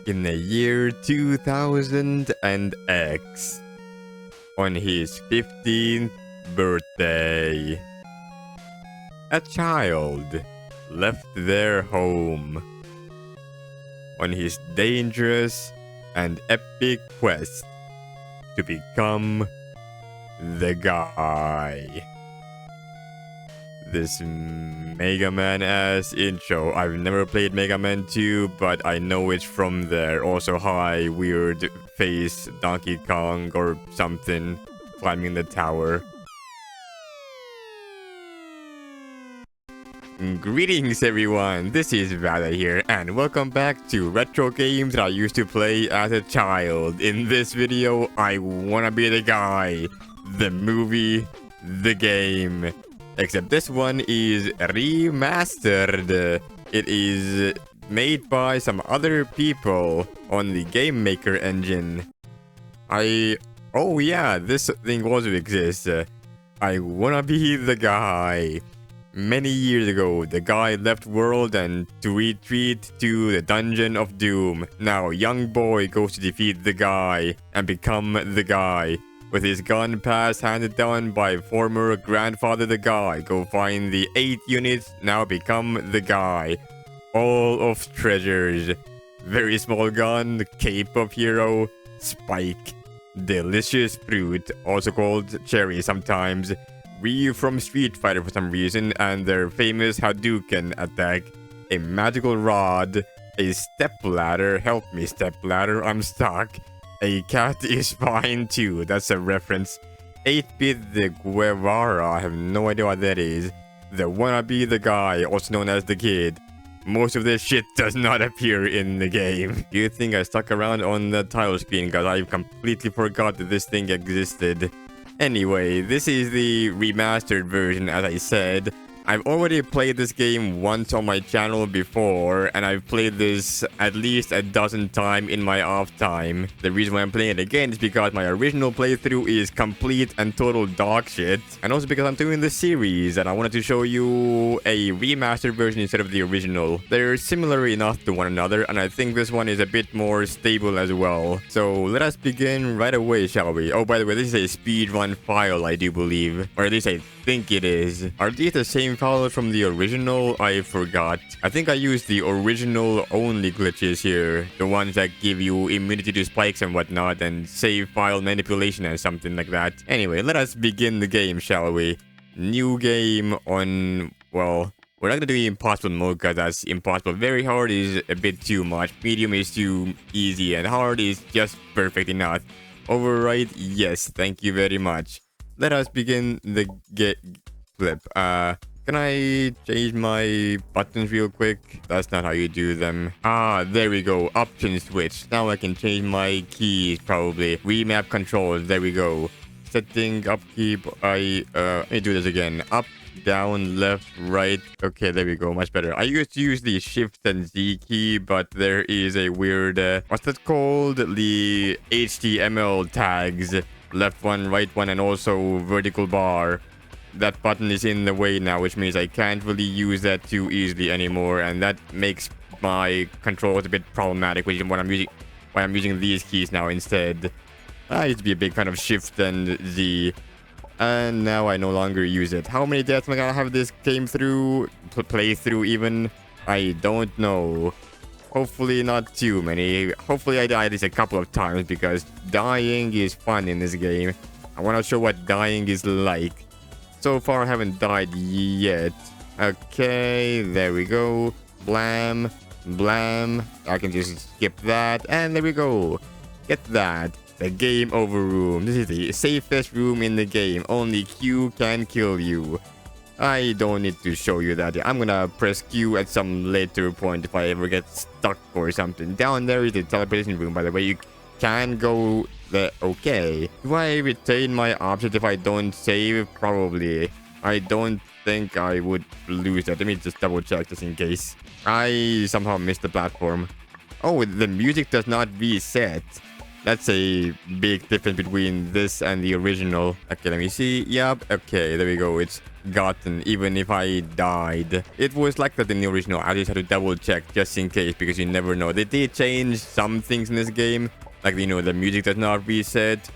in the year 2000 and X, on his 15th birthday, a child left their home on his dangerous and epic quest to become the guy. This Mega Man ass intro. I've never played Mega Man 2, but I know it's from there. Also, hi, weird face Donkey Kong or something climbing the tower. Greetings everyone, this is Violators here, and welcome back to retro games that I used to play as a child. In this video, I wanna be the guy, the movie, the game. Except this one is remastered. It is made by some other people on the Game Maker engine. Oh yeah, this thing also exists. I wanna be the guy. Many years ago, the guy left world and to retreat to the Dungeon of Doom. Now, young boy goes to defeat the guy and become the guy. With his gun pass handed down by former grandfather the guy, go find the 8 units, now become the guy. All of treasures. Very small gun, cape of hero, spike. Delicious fruit, also called cherry sometimes. Ryu from Street Fighter for some reason, and their famous Hadouken attack. A magical rod, a stepladder, help me stepladder, I'm stuck. A cat is fine too, that's a reference. 8-bit the Guevara, I have no idea what that is. The wannabe the guy, also known as the kid. Most of this shit does not appear in the game. Do you think I stuck around on the title screen because I completely forgot that this thing existed? Anyway, this is the remastered version, as I said. I've already played this game once on my channel before, and I've played this at least a dozen times in my off time. The reason why I'm playing it again is because my original playthrough is complete and total dog shit, and also because I'm doing the series, and I wanted to show you a remastered version instead of the original. They're similar enough to one another, and I think this one is a bit more stable as well. So let us begin right away, shall we? Oh, by the way, this is a speedrun file, I do believe, or at least I think it is. Are these the same files from the original? I forgot. I think I used the original only glitches here. The ones that give you immunity to spikes and whatnot, and save file manipulation and something like that. Anyway, let us begin the game, shall we? New game on, well, we're not gonna do impossible mode because that's impossible. Very hard is a bit too much. Medium is too easy, and hard is just perfect enough. Override, yes, thank you very much. Let us begin the flip. Can I change my buttons real quick? That's not how you do them. Ah, there we go. Option switch. Now I can change my keys, probably. Remap controls. There we go. Setting, upkeep. Let me do this again. Up, down, left, right. Okay, there we go. Much better. I used to use the Shift and Z key, but there is a weird, what's that called? The HTML tags. Left one, right one, and also vertical bar. That button is in the way now, which means I can't really use that too easily anymore, and that makes my controls a bit problematic, which is why I'm using these keys now instead. I used to be a big fan of Shift and Z, and now I no longer use it. How many deaths am I gonna have this game through? Play through even? I don't know. Hopefully not too many. Hopefully I die at least a couple of times, because dying is fun in this game. I want to show what dying is like. So far I haven't died yet. Okay, there we go. Blam, blam. I can just skip that, and there we go. Get that. The game over room. This is the safest room in the game. Only Q can kill you. I don't need to show you that. I'm gonna press Q at some later point if I ever get stuck or something. Down there is the teleportation room, by the way. You can go there. Okay. Do I retain my options if I don't save? Probably. I don't think I would lose that. Let me just double check just in case. I somehow missed the platform. Oh, the music does not reset. That's a big difference between this and the original. Okay, let me see. Yep. Okay, there we go. It's gotten even if I died. It was like that in the original. I just had to double check just in case because you never know. They did change some things in this game, like the music does not reset.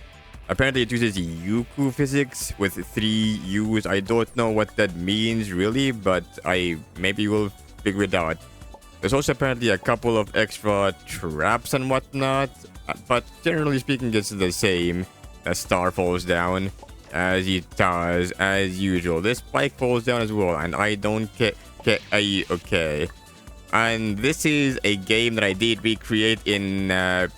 Apparently it uses Yuku physics with 3 U's. I don't know what that means really, but I maybe will figure it out. There's also apparently a couple of extra traps and whatnot, but generally speaking it's the same. A star falls down as it does as usual. This spike falls down as well, and I don't care. Okay. And this is a game that I did recreate in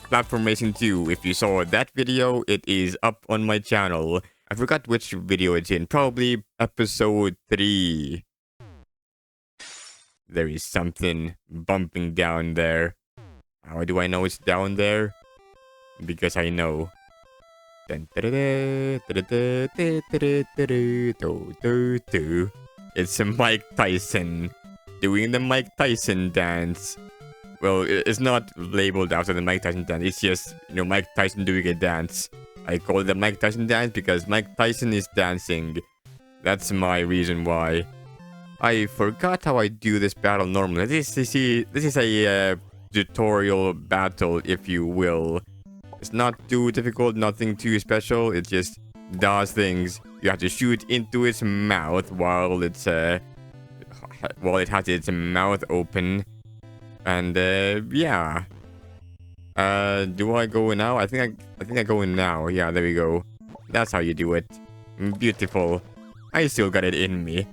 Platform Racing 2. If you saw that video, it is up on my channel. I forgot which video it's in. Probably episode 3. There is something bumping down there. How do I know it's down there? Because I know. It's Mike Tyson doing the Mike Tyson dance. Well, it's not labeled after the Mike Tyson dance. It's just, Mike Tyson doing a dance. I call it the Mike Tyson dance because Mike Tyson is dancing. That's my reason why. I forgot how I do this battle normally. This is a tutorial battle, if you will. It's not too difficult, nothing too special. It just does things. You have to shoot into its mouth while it has its mouth open. And yeah. Do I go now? I think I go in now. Yeah, there we go. That's how you do it. Beautiful. I still got it in me.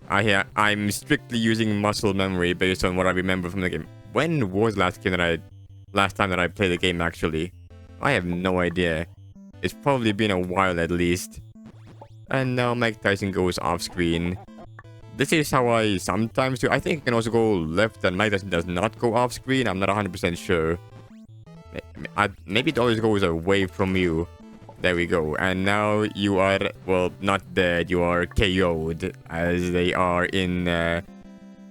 I'm strictly using muscle memory based on what I remember from the game. When was last time that I played the game actually? I have no idea. It's probably been a while at least. And now Mike Tyson goes off screen. This is how I sometimes do. I think I can also go left and Mike Tyson does not go off screen. I'm not 100% sure. Maybe it always goes away from you. There we go. And now you are, well, not dead. You are KO'd as they are in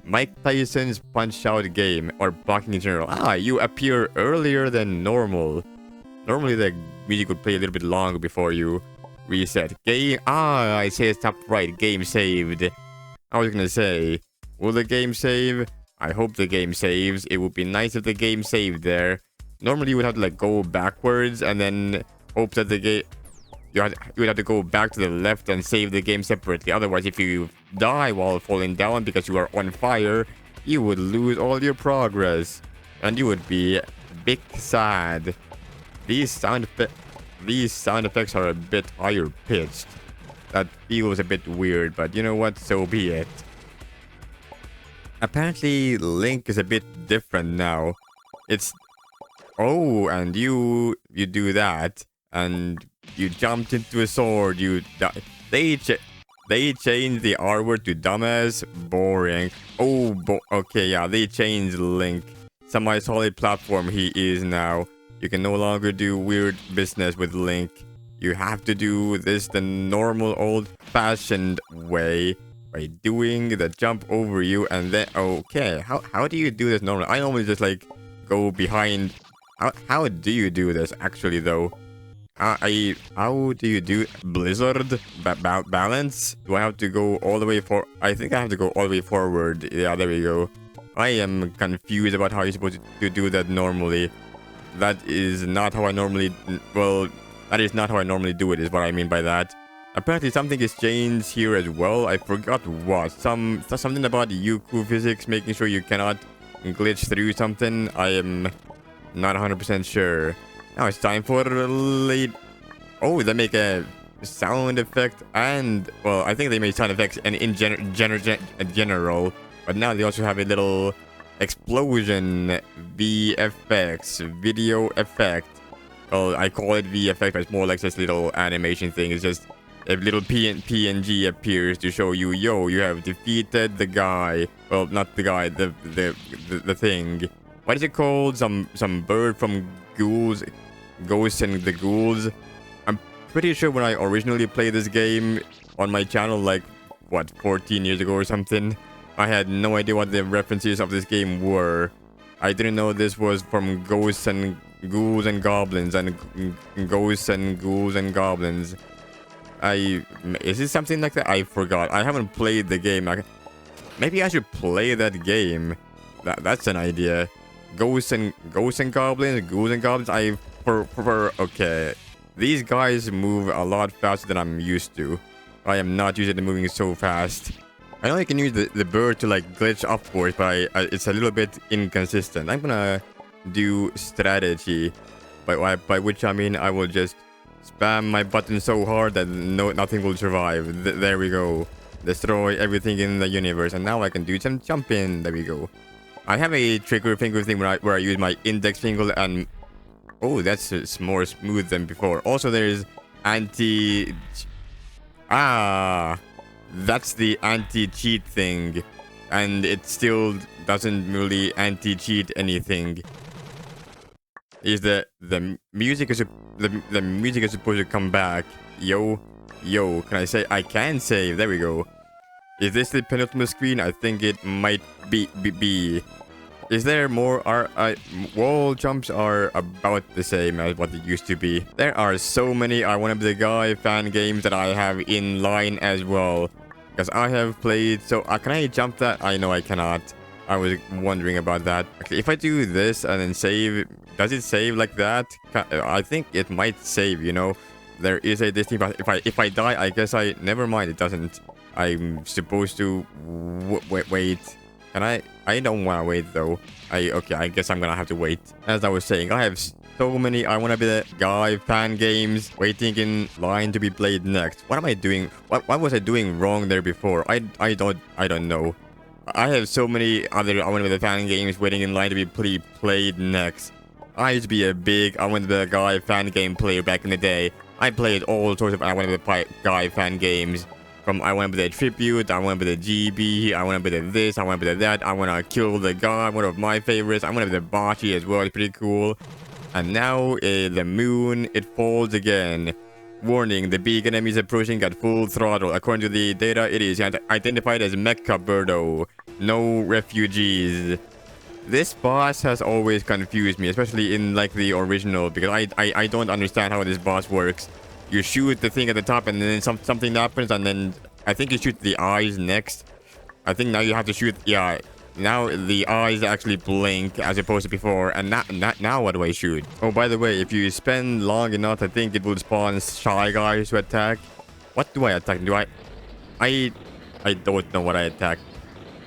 Mike Tyson's Punch-Out game or blocking in general. You appear earlier than normal. Normally the music would play a little bit longer before you reset. I say it's top right. Game saved. I was gonna say, will the game save? I hope the game saves. It would be nice if the game saved there. Normally you would have to go backwards and then hope that the game... You would have to go back to the left and save the game separately. Otherwise, if you die while falling down because you are on fire, you would lose all your progress. And you would be big sad. These sound effects are a bit higher pitched. That feels a bit weird, but you know what? So be it. Apparently, Link is a bit different now. It's... Oh, and you do that, and you jumped into a sword. They changed the R word to dumbass, boring. Okay, yeah, they changed Link. Semi-solid platform he is now. You can no longer do weird business with Link. You have to do this the normal old-fashioned way by doing the jump over you and then... Okay, how do you do this normally? I normally just go behind... How do you do this actually though? How do you do Blizzard balance? Do I have to go all the way I think I have to go all the way forward. Yeah, there we go. I am confused about how you're supposed to do that normally. That is not how I normally... Well, that is not how I normally do it, is what I mean by that. Apparently something is changed here as well. I forgot what. Something about Yuku physics, making sure you cannot glitch through something. I am not 100% sure. Now it's time for late... Oh, they make a sound effect and... Well, I think they made sound effects and in general. But now they also have a little explosion VFX, video effect. Well, I call it VFX, but it's more like this little animation thing. It's just a little PNG appears to show you, yo, you have defeated the guy. Well, not the guy, the thing. What is it called? Some bird from Ghouls, Ghosts and the Ghouls. I'm pretty sure when I originally played this game on my channel, 14 years ago or something, I had no idea what the references of this game were. I didn't know this was from Ghosts and Ghouls and Goblins and Ghosts and Ghouls and Goblins. Is it something like that? I forgot. I haven't played the game. Maybe I should play that game. That's an idea. Ghosts and goblins, ghouls and goblins. Okay. These guys move a lot faster than I'm used to. I am not used to moving so fast. I know I can use the bird to like glitch upwards, but it's a little bit inconsistent. I'm gonna do strategy, by which I mean I will just spam my button so hard that nothing will survive. There we go. Destroy everything in the universe, and now I can do some jumping. There we go. I have a trigger finger thing where I use my index finger and oh, that's more smooth than before. Also, there's that's the anti-cheat thing, and it still doesn't really anti-cheat anything. Is the music is the music is supposed to come back? Yo, can I say? I can save. There we go. Is this the penultimate screen? I think it might be. Is there more? Wall jumps are about the same as what they used to be. There are so many I Wanna Be the Guy fan games that I have in line as well. Because I have played, so can I jump that? I know I cannot. I was wondering about that. Okay, if I do this and then save, does it save like that? I think it might save, you know. There is a Disney pass. If I die, I guess never mind, it doesn't. I'm supposed to wait. Can I don't want to wait though. Okay, I guess I'm gonna have to wait. As I was saying, I have so many I Wanna Be the Guy fan games waiting in line to be played next. What am I doing? What was I doing wrong there before? I don't know. I have so many other I Wanna Be the fan games waiting in line to be played next. I used to be a big I Wanna Be the Guy fan game player back in the day. I played all sorts of I Wanna Be the Guy fan games. From I Wanna Be the Tribute, I Wanna Be the GB, I Wanna Be the this, I Wanna Be the that, I Wanna Kill the Guy, one of my favorites. I Wanna Be the Bocce as well, it's pretty cool. And now, the moon, it falls again. Warning, the big enemy is approaching at full throttle. According to the data, it is identified as Mecha Birdo. No refugees. This boss has always confused me, especially in like the original, because I don't understand how this boss works. You shoot the thing at the top and then something happens, and then I think you shoot the eyes next. I think now you have to shoot, yeah. Now the eyes actually blink as opposed to before, and now what do I shoot? Oh, by the way, if you spend long enough, I think it will spawn Shy Guys to attack. What do I attack? I don't know what I attack.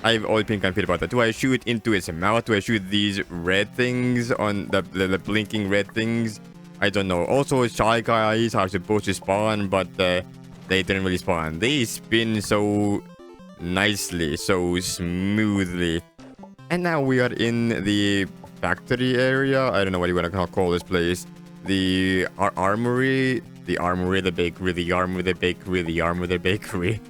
I've always been confused about that. Do I shoot into its mouth? Do I shoot these red things on the blinking red things? I don't know. Also, Shy Guys are supposed to spawn, but they didn't really spawn. They spin so nicely, so smoothly. And now we are in the factory area. I don't know what you want to call this place. The armory, the bakery, the armory, the bakery, the armory, the bakery.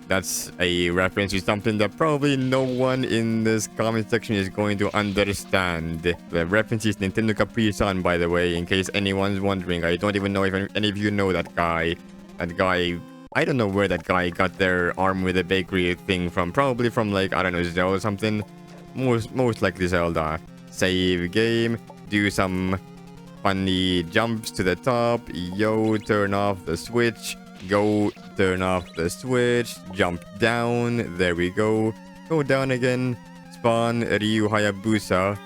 That's a reference to something that probably no one in this comment section is going to understand. The reference is Nintendo Capri Sun, by the way, in case anyone's wondering. I don't even know if any of you know that guy. That guy, I don't know where that guy got their arm with a bakery thing from. Probably from, like, I don't know, Zelda or something. Most likely Zelda. Save game. Do some funny jumps to the top. Yo, turn off the switch. Go, turn off the switch, jump down, there we go. Go down again, spawn Ryu Hayabusa.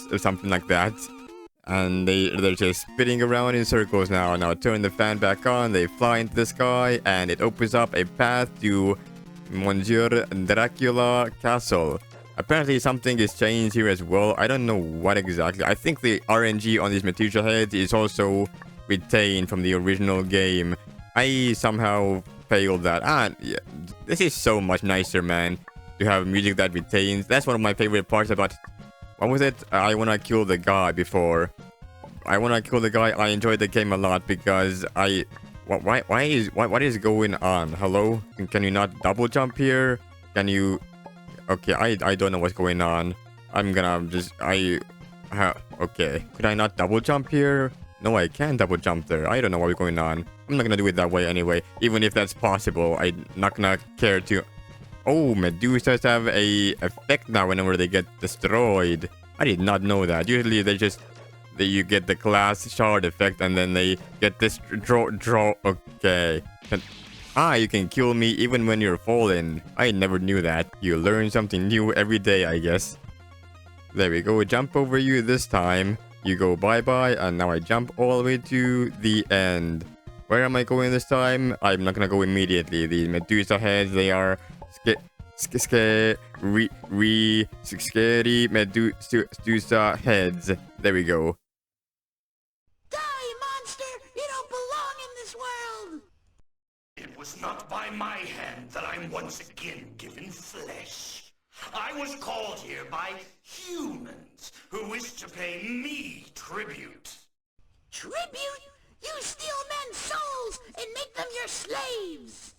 Or something like that. And they're just spinning around in circles now. Now turn the fan back on, they fly into the sky, and it opens up a path to Monsieur Dracula Castle. Apparently something is changed here as well. I don't know what exactly. I think the RNG on these material heads is also retained from the original game. I somehow failed that. Yeah, this is so much nicer, man, to have music that retains. That's one of my favorite parts about, what was it? I Wanna Kill the Guy before. I Wanna Kill the Guy. I enjoyed the game a lot because what is going on? Hello? Can you not double jump here? Can you? Okay, I don't know what's going on. I'm gonna just okay. Could I not double jump here? No, I can't double jump there. I don't know what's going on. I'm not gonna do it that way anyway. Even if that's possible, I'm not gonna care to. Oh, Medusas have a effect now whenever they get destroyed. I did not know that. Usually they just that you get the glass shard effect, and then they get this draw. Okay. You can kill me even when you're falling. I never knew that. You learn something new every day, I guess. There we go. Jump over you this time. You go bye-bye, and now I jump all the way to the end. Where am I going this time? I'm not gonna go immediately. The Medusa heads, they are scary Medusa heads. There we go. Die, monster! You don't belong in this world! It was not by my hand that I'm once again given flesh. I was called here by humans who wish to pay me tribute. Tribute? You steal men's souls and make them your slaves!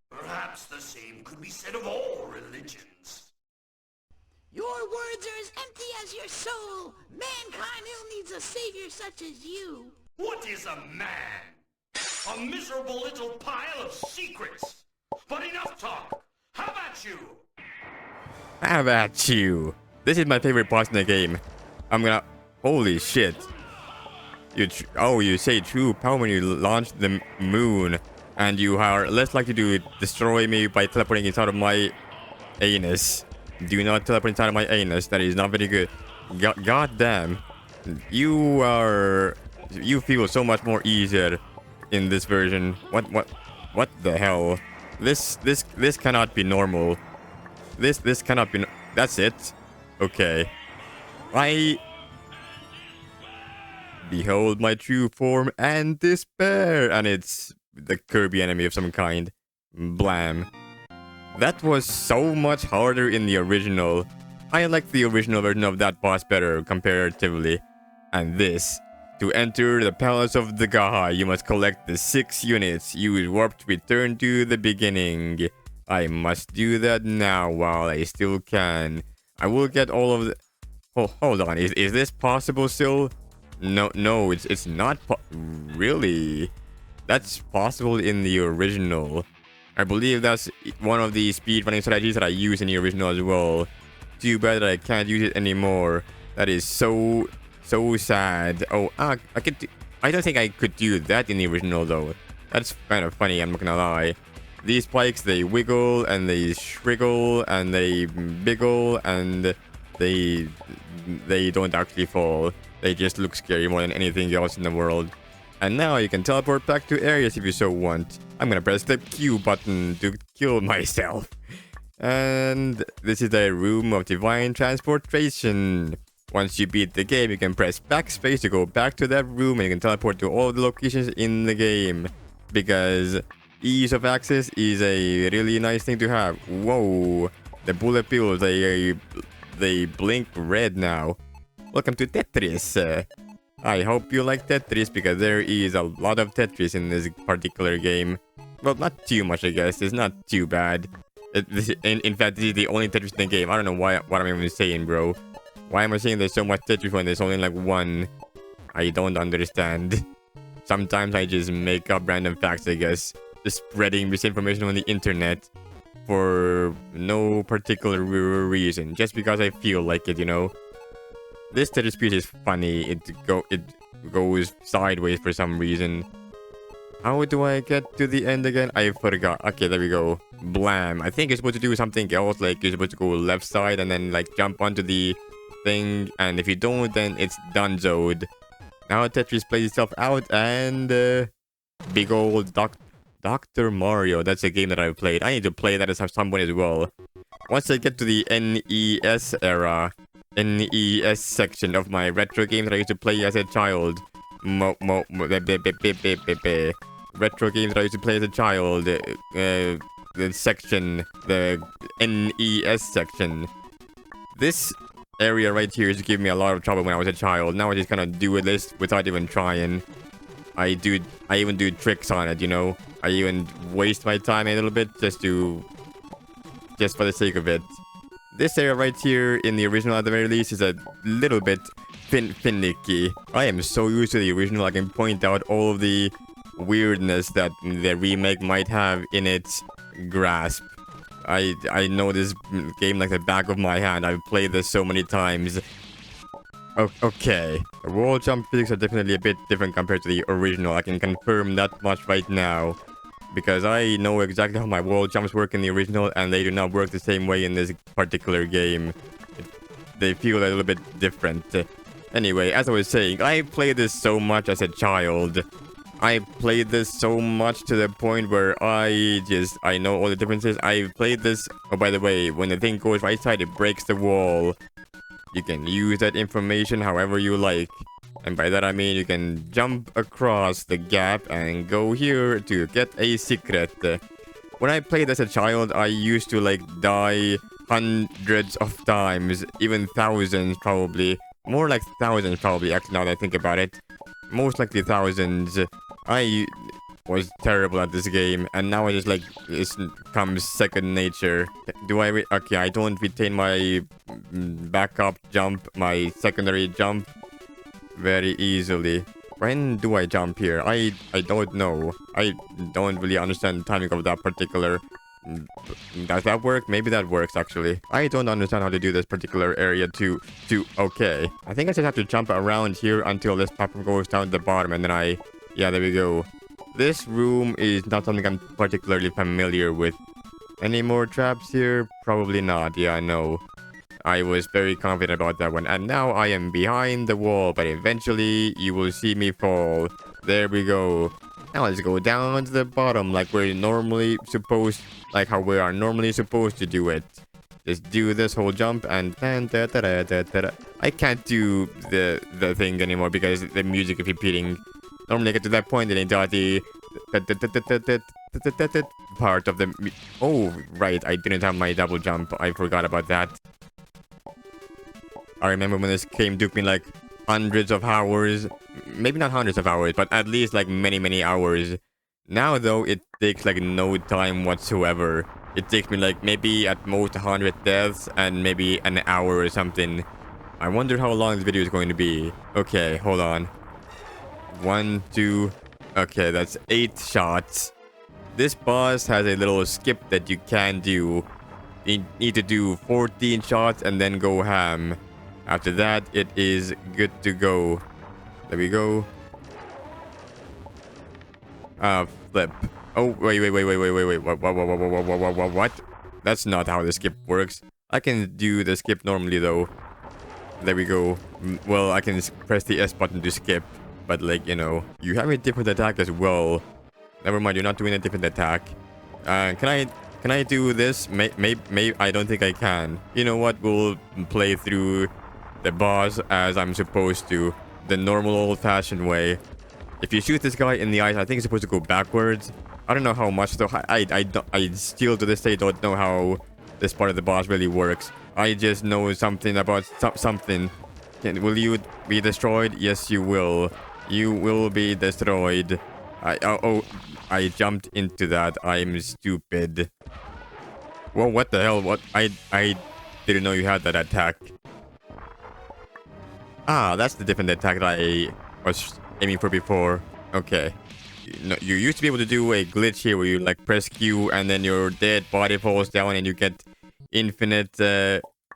Perhaps the same could be said of all religions. Your words are as empty as your soul. Mankind still needs a savior such as you. What is a man? A miserable little pile of secrets. But enough talk. How about you? How about you? This is my favorite boss in the game. I'm gonna... Holy shit. You say true power when you launch the moon. And you are less likely to destroy me by teleporting inside of my anus. Do not teleport inside of my anus. That is not very good. God damn. You feel so much more easier in this version. What the hell? This cannot be normal. This cannot be. That's it. Okay. Behold my true form and despair, and it's the Kirby enemy of some kind. Blam. That was so much harder in the original. I like the original version of that boss better comparatively. And this. To enter the Palace of the Gaha, you must collect the 6 units. Use warp to return to the beginning. I must do that now while I still can. I will get all of the... Oh, hold on. Is this possible still? No, it's not really. That's possible in the original. I believe that's one of the speedrunning strategies that I use in the original as well. Too bad that I can't use it anymore. That is so sad. Oh, I don't think I could do that in the original though. That's kind of funny, I'm not gonna lie. These spikes, they wiggle and they shriggle and they biggle and they don't actually fall. They just look scary more than anything else in the world. And now you can teleport back to areas if you so want. I'm gonna press the Q button to kill myself. And this is a room of divine transportation. Once you beat the game, you can press backspace to go back to that room and you can teleport to all the locations in the game. Because ease of access is a really nice thing to have. Whoa, the bullet bills, they blink red now. Welcome to Tetris. I hope you like Tetris because there is a lot of Tetris in this particular game. Well, not too much, I guess. It's not too bad. In fact, this is the only Tetris in the game. I don't know what I'm even saying, bro. Why am I saying there's so much Tetris when there's only like one? I don't understand. Sometimes I just make up random facts, I guess. Just spreading misinformation on the internet for no particular reason. Just because I feel like it, you know? This Tetris piece is funny. It goes sideways for some reason. How do I get to the end again? I forgot. Okay, there we go. Blam. I think you're supposed to do something else. Like you're supposed to go left side and then like jump onto the thing. And if you don't, then it's donezoed. Now Tetris plays itself out and big old Dr. Mario. That's a game that I've played. I need to play that at some point as well. Once I get to the NES era. NES section of my retro games that I used to play as a child. Retro games that I used to play as a child. The section. The NES section. This area right here used to give me a lot of trouble when I was a child. Now I just kind of do this without even trying. I even do tricks on it, you know. I even waste my time a little bit just for the sake of it. This area right here in the original at the very least is a little bit finicky. I am so used to the original I can point out all of the weirdness that the remake might have in its grasp. I know this game like the back of my hand. I've played this so many times. Okay, the wall jump physics are definitely a bit different compared to the original. I can confirm that much right now. Because I know exactly how my wall jumps work in the original, and they do not work the same way in this particular game. They feel a little bit different. Anyway, as I was saying, I played this so much as a child. I played this so much to the point where I know all the differences. I played this... Oh, by the way, when the thing goes right side, it breaks the wall. You can use that information however you like. And by that I mean you can jump across the gap and go here to get a secret. When I played as a child, I used to like die hundreds of times, even thousands probably. More like thousands probably, actually, now that I think about it. Most likely thousands. I was terrible at this game, and now I just like, it comes second nature. Do I... Okay, I don't retain my backup jump, my secondary jump very easily. When do I jump here? I don't know. I don't really understand the timing of that particular... Does that work? Maybe that works, actually. I don't understand how to do this particular area too. Okay. I think I just have to jump around here until this platform goes down to the bottom, and then I... Yeah, there we go. This room is not something I'm particularly familiar with. Any more traps here? Probably not. Yeah, no. I was very confident about that one. And now I am behind the wall, but eventually you will see me fall. There we go. Now let's go down to the bottom like we're normally supposed... Like how we are normally supposed to do it. Just do this whole jump and... I can't do the thing anymore because the music is repeating. Normally I get to that point and I got the... part of the... Oh, right. I didn't have my double jump. I forgot about that. I remember when this game took me like hundreds of hours. Maybe not hundreds of hours, but at least like many hours. Now though, it takes like no time whatsoever. It takes me like maybe at most 100 deaths and maybe an hour or something. I wonder how long this video is going to be. Okay, hold on. 1, 2... Okay, that's 8 shots. This boss has a little skip that you can do. You need to do 14 shots and then go ham. After that, it is good to go. There we go. Flip. Oh, wait. What? That's not how the skip works. I can do the skip normally, though. There we go. Well, I can press the S button to skip. But, like, you know, you have a different attack as well. Never mind, you're not doing a different attack. Can I do this? Maybe I don't think I can. You know what? We'll play through the boss as I'm supposed to. The normal old-fashioned way. If you shoot this guy in the eyes, I think it's supposed to go backwards. I don't know how much though. I still to this day don't know how this part of the boss really works. I just know something about something. Will you be destroyed? Yes, you will. You will be destroyed. I jumped into that. I'm stupid. Whoa, what the hell? What? I didn't know you had that attack. Ah, that's the different attack that I was aiming for before. Okay. You used to be able to do a glitch here where you like press Q and then your dead body falls down and you get infinite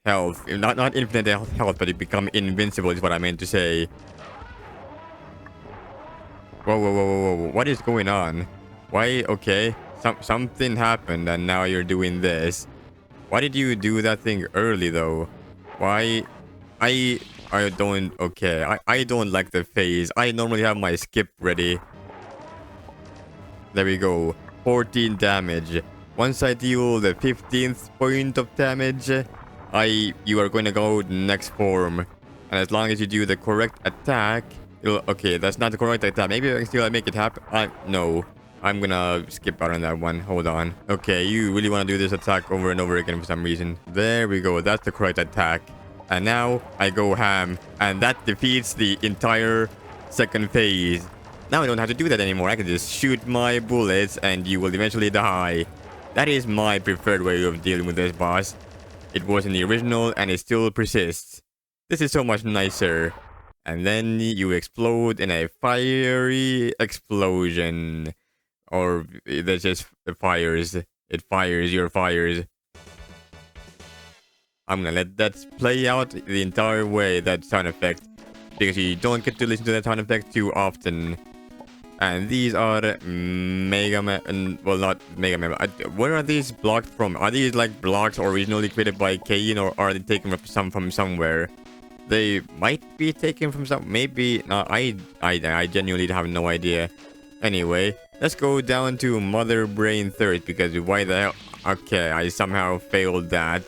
health. Not infinite health, but you become invincible is what I meant to say. Whoa. What is going on? Why? Okay. Something happened and now you're doing this. Why did you do that thing early though? Why? I don't... Okay. I don't like the phase. I normally have my skip ready. There we go. 14 damage. Once I deal the 15th point of damage, you are going to go next form. And as long as you do the correct attack... Okay, that's not the correct attack. Maybe I can still make it happen. No. I'm gonna skip out on that one. Hold on. Okay, you really want to do this attack over and over again for some reason. There we go. That's the correct attack. And now I go ham. And that defeats the entire second phase. Now I don't have to do that anymore. I can just shoot my bullets and you will eventually die. That is my preferred way of dealing with this boss. It was in the original and it still persists. This is so much nicer. And then you explode in a fiery explosion. Or that just fires. It fires your fires. I'm gonna let that play out the entire way, that sound effect. because you don't get to listen to the sound effects too often. And these are Mega Man, well, not Mega Man. Where are these blocks from? Are these like blocks originally created by Kane, or are they taken from somewhere? They might be taken from some. Maybe no. I genuinely have no idea. Anyway, let's go down to Mother Brain Third, because why the hell? Okay, I somehow failed that.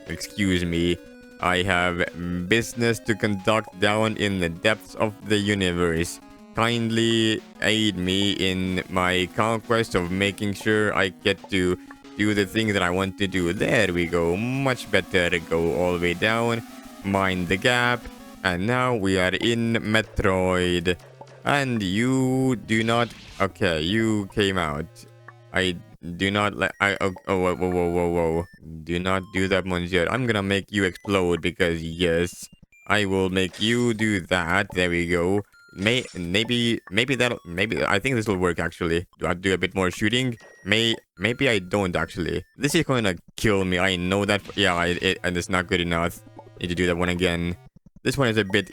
Excuse me. I have business to conduct down in the depths of the universe. Kindly aid me in my conquest of making sure I get to do the thing that I want to do. There we go. Much better. Go all the way down. Mind the gap. And now we are in Metroid. And you do not... Okay, you came out. I do not let... whoa. Do not do that, monsieur. I'm gonna make you explode because, yes, I will make you do that. There we go. Maybe I think this will work actually. Do I do a bit more shooting? Maybe I don't actually. This is gonna kill me. I know that. Yeah, and it's not good enough. Need to do that one again. This one is a bit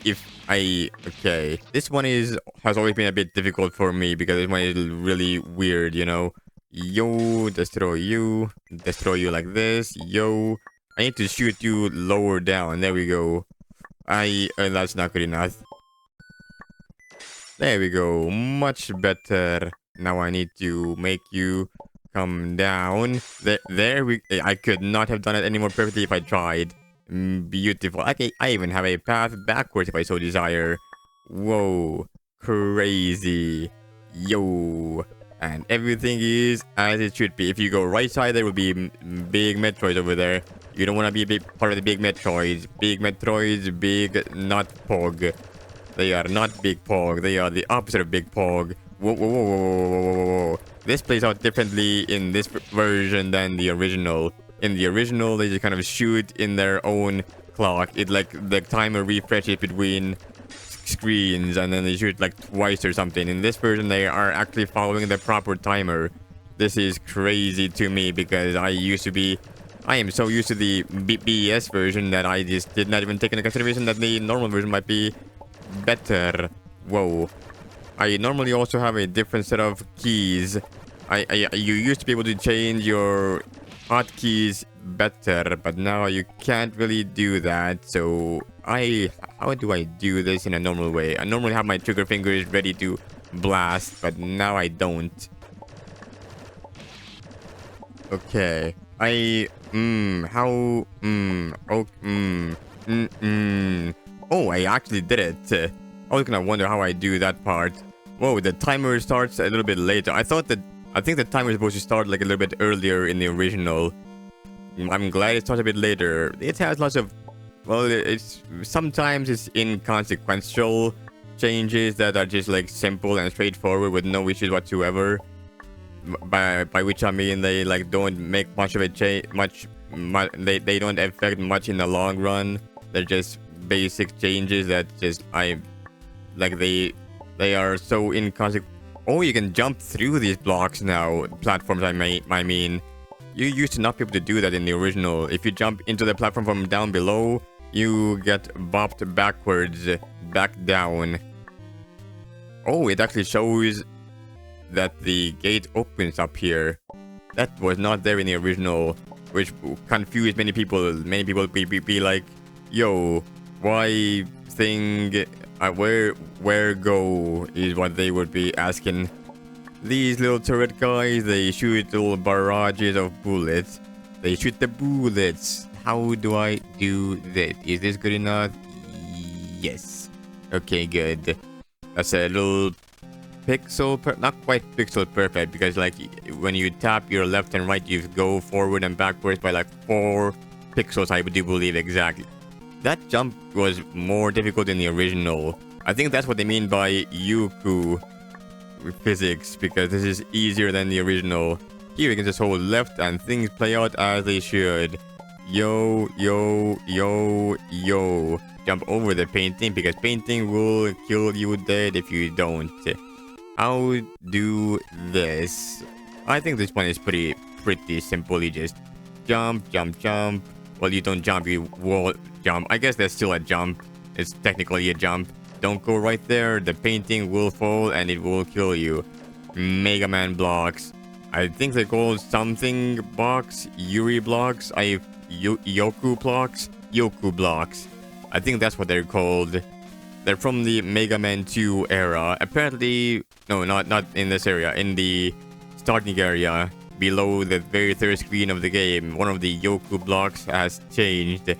okay. This one has always been a bit difficult for me because this one is really weird, you know. Yo, destroy you like this. Yo, I need to shoot you lower down. There we go. That's not good enough. There we go, much better. Now I need to make you come down. I could not have done it any more perfectly if I tried. Beautiful. Okay, I even have a path backwards if I so desire. Whoa, crazy. Yo. And everything is as it should be. If you go right side, there will be big Metroids over there. You don't want to be a big part of the big Metroids. Big Metroids, big not Pog. They are not Big Pog. They are the opposite of Big Pog. Whoa. This plays out differently in this version than the original. In the original, they just kind of shoot in their own clock. It like the timer refreshes between screens and then they shoot like twice or something. In this version, they are actually following the proper timer. This is crazy to me because I am so used to the BS version that I just did not even take into consideration that the normal version might be better. Whoa. I normally also have a different set of keys. You used to be able to change your hotkeys better, but now you can't really do that. So how do I do this in a normal way? I normally have my trigger fingers ready to blast, but now I don't. Okay. Oh, I actually did it. I was gonna wonder how I do that part. Whoa, the timer starts a little bit later. I think the timer is supposed to start like a little bit earlier in the original. I'm glad it starts a bit later. It has lots of, well, sometimes it's inconsequential changes that are just like simple and straightforward with no issues whatsoever. By which I mean they like don't make much of a change, they don't affect much in the long run. They're just basic changes that just they are so inconsequential. Oh, you can jump through these blocks now. Platforms, I mean. You used to not be able to do that in the original. If you jump into the platform from down below, you get bopped backwards, back down. Oh, it actually shows that the gate opens up here. That was not there in the original, which confused many people. Many people be like, yo, why thing, where go, is what they would be asking. These little turret guys, they shoot little barrages of bullets. They shoot the bullets. How do I do that? Is this good enough? Yes. Okay, good. That's a little not quite pixel perfect, because like when you tap your left and right, you go forward and backwards by like 4 pixels, I do believe exactly. That jump was more difficult in the original. I think that's what they mean by Yuku physics, because this is easier than the original. Here you can just hold left and things play out as they should. Yo. Jump over the painting, because painting will kill you dead if you don't. How do this? I think this one is pretty simple. You just jump. Well, you don't jump, you wall jump. I guess there's still a jump. It's technically a jump. don't go right there. The painting will fall and it will kill you. Mega Man blocks. I think they're called something blocks, Yuri blocks, Yoku blocks, Yoku blocks. I think that's what they're called. They're from the Mega Man 2 era. Apparently, no, not in this area. In the starting area, below the very third screen of the game, one of the Yoku blocks has changed.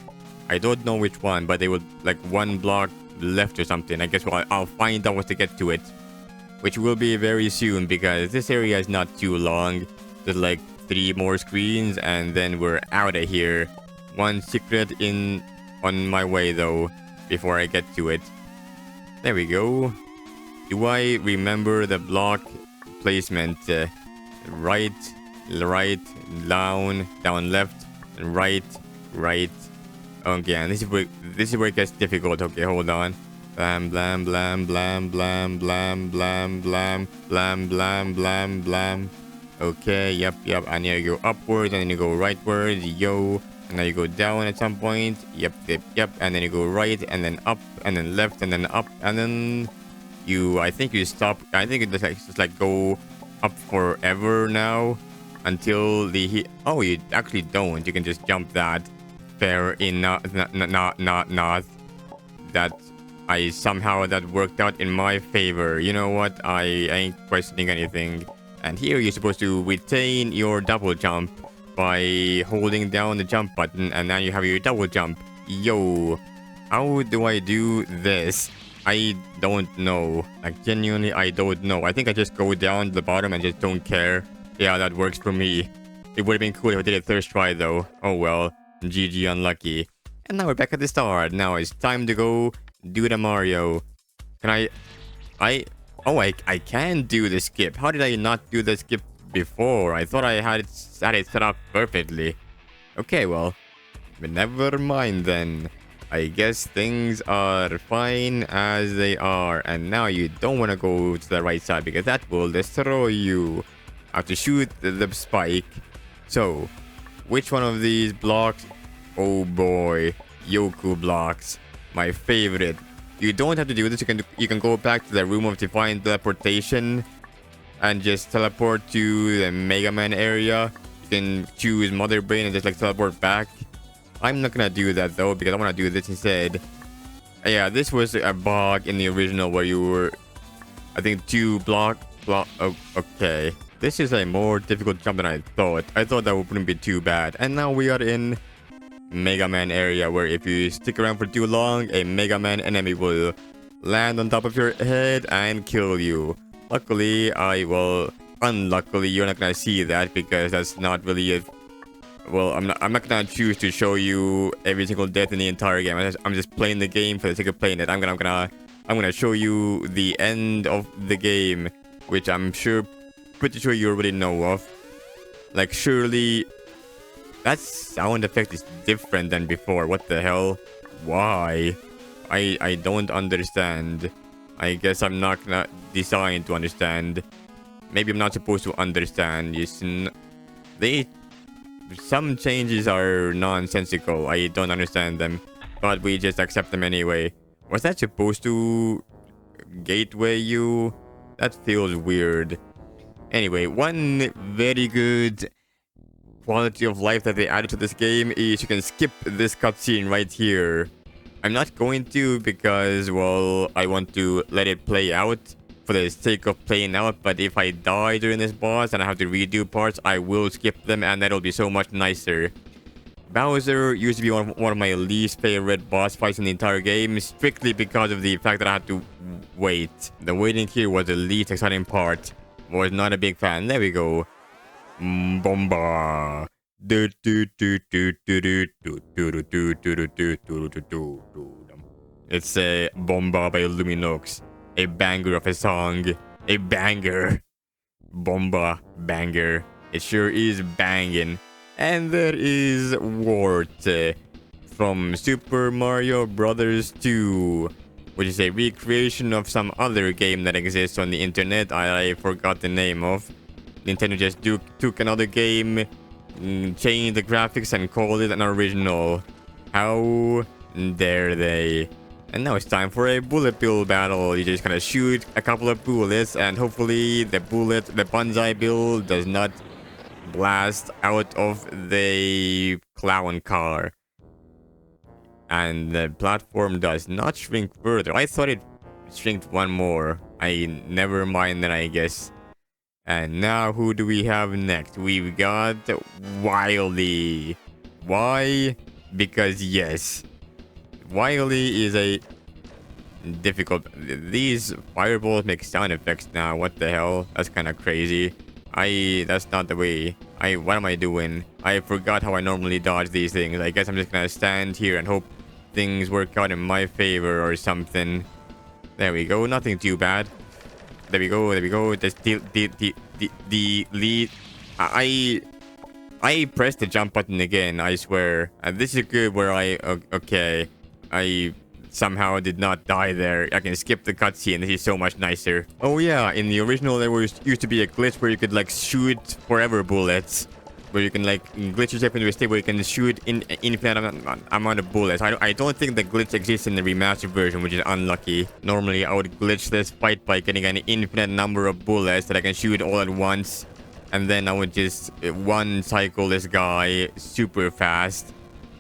I don't know which one, but they were like one block left or something. I guess I'll find out once to get to it, which will be very soon because this area is not too long. There's like 3 more screens and then we're out of here. One secret on my way though, before I get to it. There we go. Do I remember the block placement? Right, down, left, right. Okay, and this is where it gets difficult. Okay, hold on. Blam blam blam blam blam blam blam blam blam blam blam blam. Okay, yep. And here you go upwards, and then you go rightwards, yo. And then you go down at some point. Yep. And then you go right, and then up, and then left, and then up, and then I think you stop. I think it just like go up forever now until the oh, you actually don't. You can just jump that. Fair enough. Not that somehow that worked out in my favor. You know what? I ain't questioning anything. And here you're supposed to retain your double jump by holding down the jump button, and now you have your double jump. Yo, how do I do this? I don't know. Like, genuinely, I don't know. I think I just go down to the bottom and just don't care. Yeah, that works for me. It would have been cool if I did it first try, though. Oh well. GG unlucky. And now we're back at the start. Now it's time to go do the Mario. Can I can do the skip. How did I not do the skip before? I thought I had it set up perfectly. Okay, well, never mind then. I guess things are fine as they are. And now you don't want to go to the right side because that will destroy you. I have to shoot the spike. So, which one of these blocks? Oh boy, Yoku blocks. My favorite. You don't have to do this. You can go back to the room of divine teleportation and just teleport to the Mega Man area. You can choose Mother Brain and just like teleport back. I'm not gonna do that though because I want to do this instead. Yeah, this was a bug in the original where you were, I think, 2 block. Oh, okay. This is a more difficult jump than I thought. I thought that wouldn't be too bad. And now we are in Mega Man area where if you stick around for too long, a Mega Man enemy will land on top of your head and kill you. Luckily, unluckily, you're not gonna see that because that's not really a... Well, I'm not gonna choose to show you every single death in the entire game. I'm just playing the game for the sake of playing it. I'm gonna show you the end of the game, which I'm pretty sure you already know of. Like, surely that sound effect is different than before. What the hell? Why? I don't understand. I guess I'm not gonna design to understand. Maybe I'm not supposed to understand. Some changes are nonsensical. I don't understand them, but we just accept them anyway. Was that supposed to gateway you? That feels weird. Anyway, one very good quality of life that they added to this game is you can skip this cutscene right here. I'm not going to because, well, I want to let it play out for the sake of playing out, but if I die during this boss and I have to redo parts, I will skip them and that'll be so much nicer. Bowser used to be one of my least favorite boss fights in the entire game, strictly because of the fact that I had to wait. The waiting here was the least exciting part. Was not a big fan. There we go. Bomba. It's a Bomba by Luminox. A banger of a song. A banger. Bomba banger. It sure is banging. And there is Wart from Super Mario Brothers 2, which is a recreation of some other game that exists on the internet. I forgot the name of. Nintendo just took another game, changed the graphics and called it an original. How dare they? And now it's time for a bullet bill battle. You just kind of shoot a couple of bullets, and hopefully the banzai bill does not blast out of the clown car. And the platform does not shrink further. I thought it shrinked one more. Never mind then, I guess. And now who do we have next? We've got Wily. Why? Because yes. Wily is a difficult. These fireballs make sound effects now. What the hell? That's kind of crazy. That's not the way. What am I doing? I forgot how I normally dodge these things. I guess I'm just gonna stand here and hope things work out in my favor or something. There we go. Nothing too bad. There we go. There we go. Just the lead. I pressed the jump button again, I swear. And this is good where okay. I somehow did not die there. I can skip the cutscene. This is so much nicer. Oh yeah, in the original there used to be a glitch where you could like shoot forever bullets. Where you can like glitch yourself into a state where you can shoot in infinite amount of bullets. I don't think the glitch exists in the remastered version, which is unlucky. Normally I would glitch this fight by getting an infinite number of bullets that I can shoot all at once. And then I would just one cycle this guy super fast.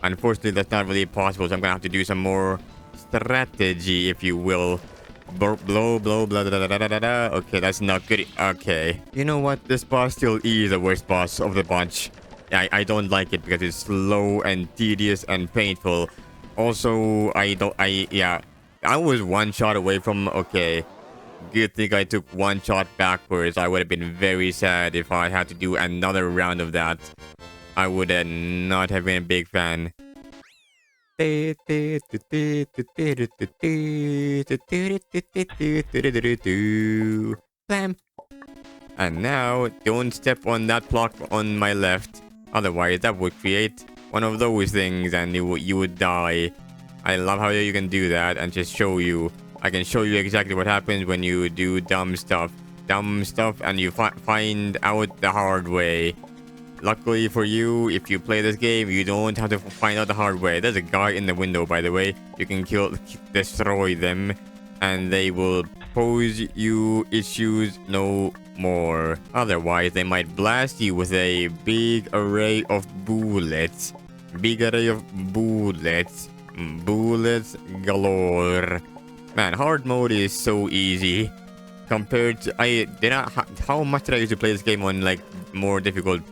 Unfortunately, that's not really possible, so I'm gonna have to do some more strategy, if you will. Blow, blah, blah, da, da, da, da, da. Okay, that's not good. Okay. You know what? This boss still is the worst boss of the bunch. I don't like it because it's slow and tedious and painful. Also, yeah. I was one shot away from, okay. Good thing I took one shot backwards. I would have been very sad if I had to do another round of that. I would not have been a big fan. Bam. And now, don't step on that block on my left. Otherwise, that would create one of those things and you would die. I love how you can do that and just show you. I can show you exactly what happens when you do dumb stuff. Dumb stuff and you find out the hard way. Luckily for you, if you play this game, you don't have to find out the hard way. There's a guy in the window, by the way. You can destroy them, and they will pose you issues no more. Otherwise, they might blast you with a big array of bullets. Big array of bullets. Bullets galore. Man, hard mode is so easy. Compared to... how much did I used to play this game on, like, more difficult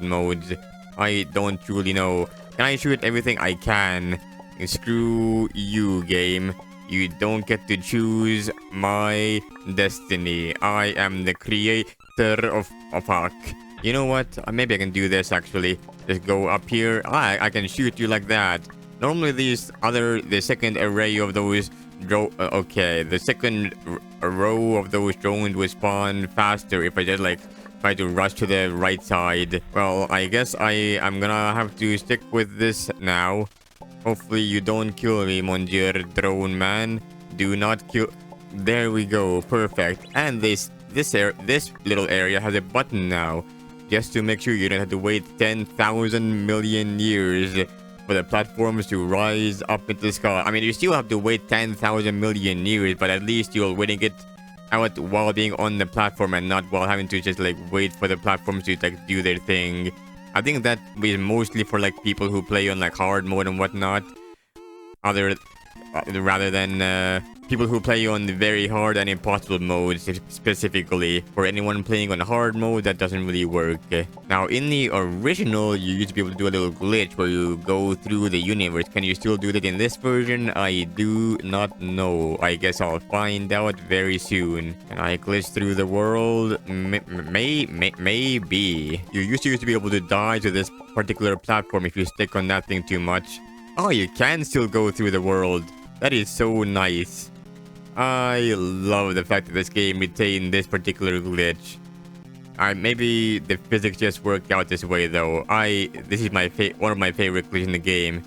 modes? I don't truly know. Can I shoot everything I can? Screw you, game. You don't get to choose my destiny. I am the creator of fuck. You know what? Maybe I can do this actually. Just go up here. I can shoot you like that. Normally the second array of those okay, the second row of those drones would spawn faster if I just like try to rush to the right side. Well, I guess I'm gonna have to stick with this now. Hopefully you don't kill me, Monsieur Drone Man. Do not kill. There we go, perfect. And this little area has a button now, just to make sure you don't have to wait 10,000 million years for the platforms to rise up into the sky. I mean, you still have to wait 10,000 million years, but at least you're waiting it out while being on the platform and not while having to just like wait for the platforms to like do their thing. I think that is mostly for like people who play on like hard mode and whatnot, rather than people who play on the very hard and impossible modes specifically. For anyone playing on hard mode, that doesn't really work. Now, in the original, you used to be able to do a little glitch where you go through the universe. Can you still do that in this version? I do not know. I guess I'll find out very soon. Can I glitch through the world? Maybe. You used to be able to die to this particular platform if you stick on that thing too much. Oh, you can still go through the world. That is so nice. I love the fact that this game retained this particular glitch. Maybe the physics just worked out this way though. This is one of my favorite glitches in the game.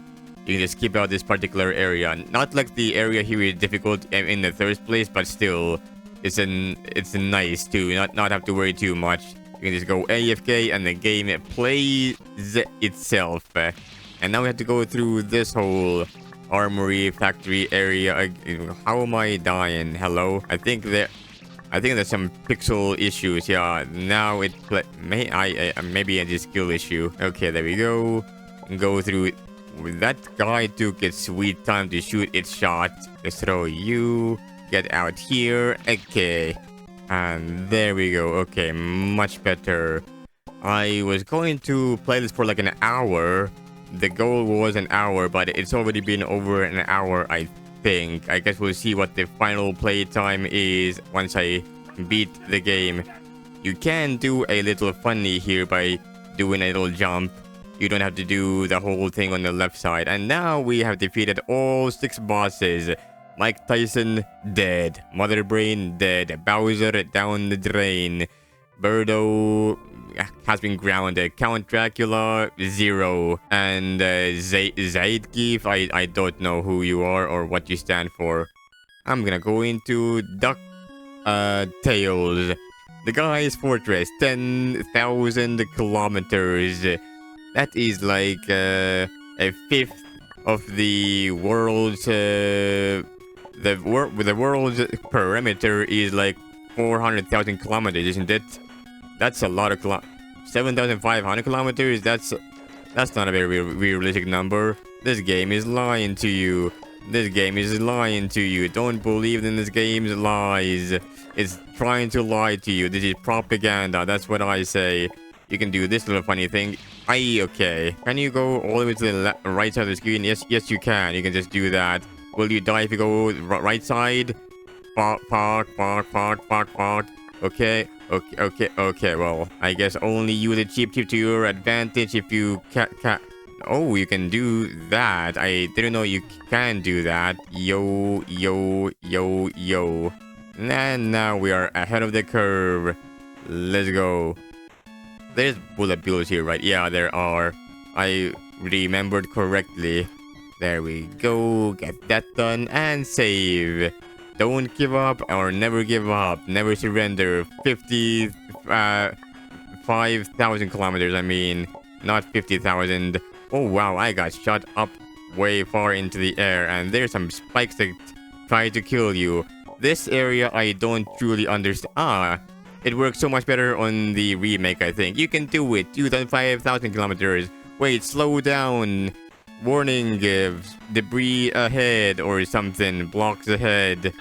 You can just skip out this particular area. Not like the area here is difficult in the first place, but still, it's nice to not have to worry too much. You can just go AFK and the game plays itself. And now we have to go through this hole. armory factory area. How am I dying? Hello? I think there's some pixel issues. Yeah, now it maybe a skill issue. Okay, there we go. Go through. That guy took its sweet time to shoot its shot. Let's throw you. Get out here. Okay. And there we go. Okay, much better. I was going to play this for like an hour. The goal was an hour, but it's already been over an hour, I think. I guess we'll see what the final play time is once I beat the game. You can do a little funny here by doing a little jump. You don't have to do the whole thing on the left side. And now we have defeated all 6 bosses. Mike Tyson, dead. Mother Brain, dead. Bowser, down the drain. Birdo has been grounded. Count Dracula, 0. And Zaidgeef, I don't know who you are or what you stand for. I'm gonna go into Duck Tales. The Guy's Fortress, 10,000 kilometers. That is like a fifth of the world's the world's perimeter is like 400,000 kilometers, isn't it? That's a lot of 7,500 kilometers. That's not a very realistic number. This game is lying to you. This game is lying to you. Don't believe in this game's lies. It's trying to lie to you. This is propaganda. That's what I say. You can do this little funny thing. Okay. Can you go all the way to the right side of the screen? Yes, you can. You can just do that. Will you die if you go right side? Park. Okay. Well, I guess only use a cheap to your advantage if you can. Oh, you can do that. I didn't know you can do that. Yo. And now we are ahead of the curve. Let's go. There's bullet bills here, right? Yeah, there are. I remembered correctly. There we go. Get that done and save. Don't give up or never give up. Never surrender. 5,000 kilometers, I mean. Not 50,000. Oh, wow. I got shot up way far into the air. And there's some spikes that try to kill you. This area, I don't truly understand. It works so much better on the remake, I think. You can do it. 5,000 kilometers. Wait, slow down. Warning gives. Debris ahead or something. Blocks ahead.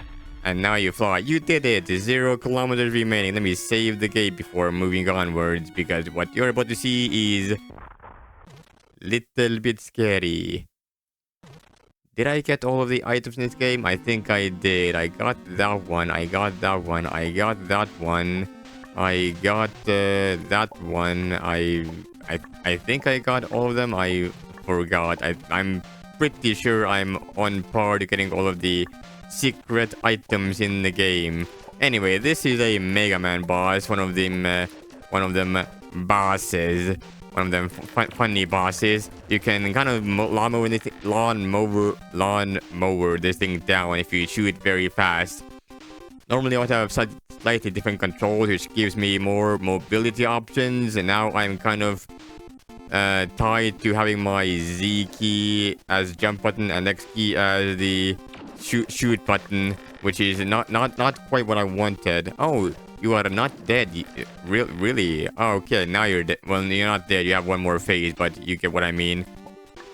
And now you fly. You did it. 0 kilometers remaining. Let me save the gate before moving onwards. Because what you're about to see is little bit scary. Did I get all of the items in this game? I think I did. I got that one. I got that one. I got that one. I got that one. I think I got all of them. I forgot. I'm pretty sure I'm on par to getting all of the secret items in the game. Anyway, this is a Mega Man boss. One of them bosses. One of them funny bosses. You can kind of lawnmower this thing down if you shoot very fast. Normally I would have slightly different controls, which gives me more mobility options, and now I'm kind of tied to having my Z key as jump button and X key as the shoot button, which is not quite what I wanted. Oh, you are not dead. Really? Oh, okay, now you're dead. Well, you're not dead. You have one more phase, but you get what I mean.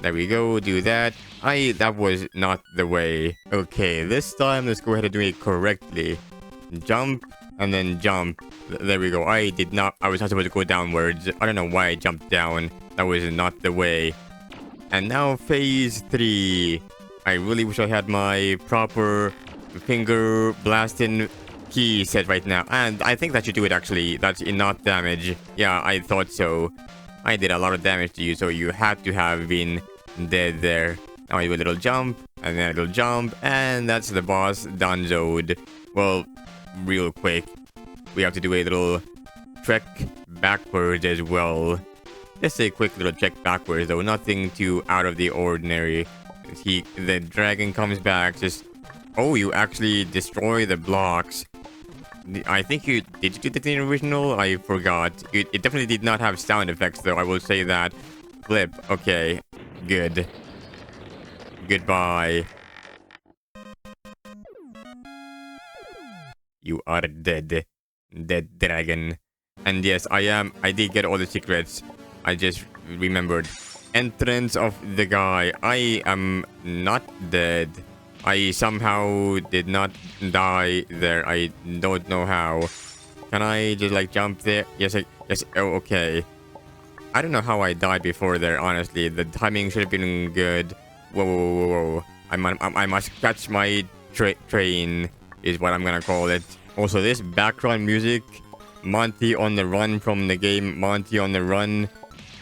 There we go. Do that. That was not the way. Okay, this time let's go ahead and do it correctly. Jump and then jump. There we go. I was not supposed to go downwards. I don't know why I jumped down. That was not the way. And now phase 3. I really wish I had my proper finger blasting key set right now, and I think that should do it actually. That's enough damage. Yeah, I thought so. I did a lot of damage to you, so you had to have been dead there. Now I do a little jump, and then a little jump, and that's the boss donezoed. Well, real quick, we have to do a little trek backwards as well. Just a quick little trek backwards though, nothing too out of the ordinary. The dragon comes back, just... Oh, you actually destroy the blocks. I think did you do that in the original? I forgot. It definitely did not have sound effects though, I will say that. Flip. Okay. Good. Goodbye. You are dead. Dead dragon. And yes, I did get all the secrets. I just remembered. Entrance of the guy. I am not dead. I somehow did not die there. I don't know how. Can I just like jump there? Yes, yes. Oh, okay. I don't know how I died before there, honestly. The timing should have been good. Whoa, whoa, whoa, whoa. I must catch my train, is what I'm gonna call it. Also, this background music, Monty on the Run from the game, Monty on the Run,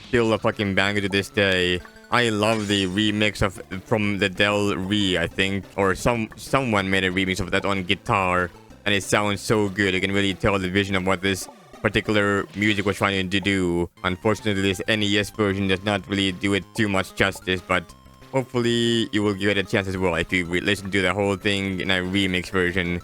still a fucking banger to this day. I love the remix of from the Del Rey, I think, or someone made a remix of that on guitar, and it sounds so good. You can really tell the vision of what this particular music was trying to do. Unfortunately, this NES version does not really do it too much justice, but hopefully you will give it a chance as well if you listen to the whole thing in a remix version.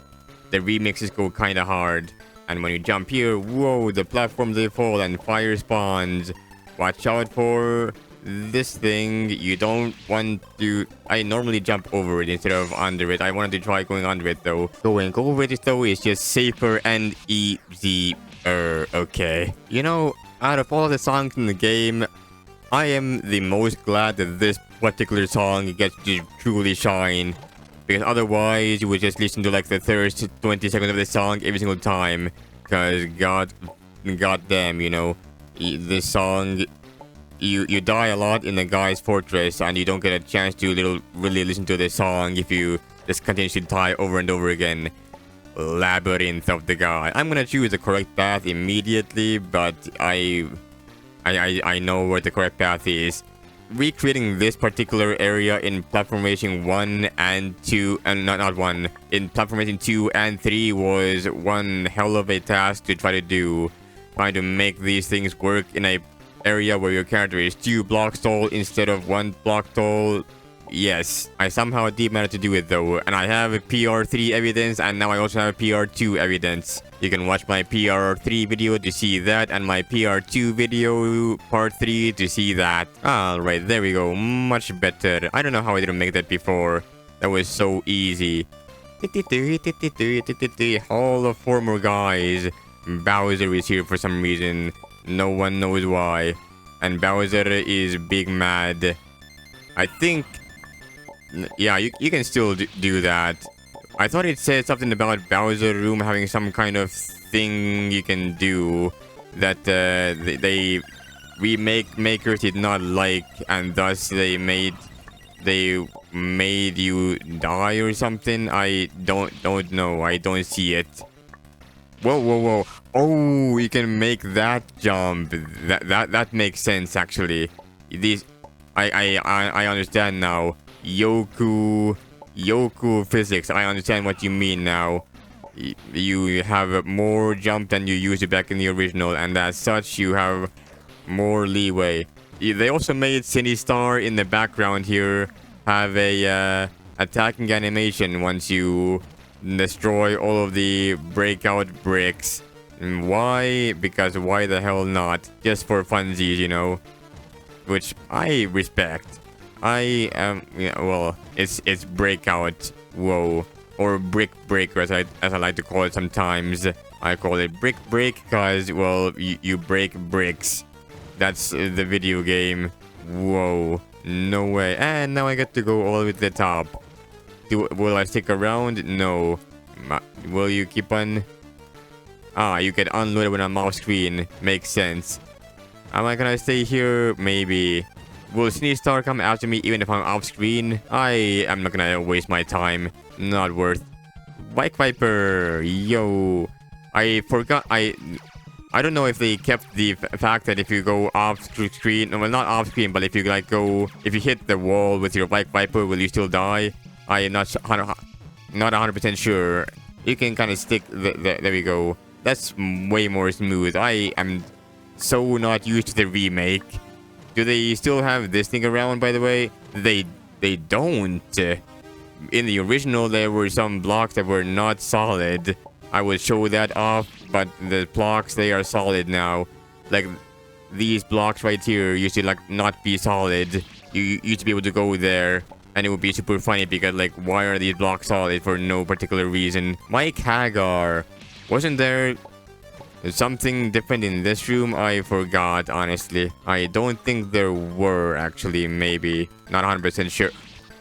The remixes go kind of hard, and when you jump here, whoa, the platforms they fall and fire spawns. Watch out for this thing. You don't want to... I normally jump over it instead of under it. I wanted to try going under it though. Going over it though is just safer and easier. Okay. You know, out of all the songs in the game, I am the most glad that this particular song gets to truly shine. Because otherwise, you would just listen to like the first 20 seconds of the song every single time. Because god damn, you know, this song, you die a lot in the guy's fortress, and you don't get a chance to really listen to the song if you just continue to die over and over again. Labyrinth of the guy. I'm gonna choose the correct path immediately, but I know where the correct path is. Recreating this particular area in Platform Racing 1 and 2, and not 1, in Platform Racing 2 and 3 was one hell of a task to try to do. Trying to make these things work in a area where your character is 2 blocks tall instead of 1 block tall. Yes, I somehow did manage to do it though, and I have a PR3 evidence, and now I also have a PR2 evidence. You can watch my PR3 video to see that, and my PR2 video part 3 to see that. Alright, there we go, much better. I don't know how I didn't make that before. That was so easy. All of 4 more guys. Bowser is here for some reason. No one knows why. And Bowser is big mad. I think... yeah, you can still do that. I thought it said something about Bowser Room having some kind of thing you can do that they remake makers did not like, and thus they made you die or something. I don't know. I don't see it. Whoa, whoa, whoa! Oh, you can make that jump. That makes sense actually. These, I understand now. Yoku physics. I understand what you mean now. You have more jump than you used back in the original, and as such you have more leeway. They also made City Star in the background here have a attacking animation once you destroy all of the breakout bricks. And why? Because why the hell not? Just for funsies, you know, which I respect. I am, yeah, well, it's breakout, whoa, or brick breaker as I like to call it sometimes. I call it brick break because, well, you break bricks. That's the video game. Whoa, no way. And now I get to go all the way to the top. Will I stick around? No. Will you keep on? You get unloaded when I'm off screen. Makes sense. Am I gonna stay here? Maybe. Will Sneeze Star come after me even if I'm off screen? I am not gonna waste my time. Not worth. Bike Viper, yo. I forgot. I don't know if they kept the fact that if you go off screen, well, not off screen, but if you like if you hit the wall with your Bike Viper, will you still die? I am not 100% sure. You can kind of stick. There we go. That's way more smooth. I am so not used to the remake. Do they still have this thing around, by the way? They don't. In the original, there were some blocks that were not solid. I will show that off, but the blocks, they are solid now. Like, these blocks right here used to, like, not be solid. You used to be able to go there And it would be super funny because, like, why are these blocks solid for no particular reason? Mike Hagar. Wasn't there something different in this room? I forgot, honestly. I don't think there were, actually. Maybe. Not 100% sure.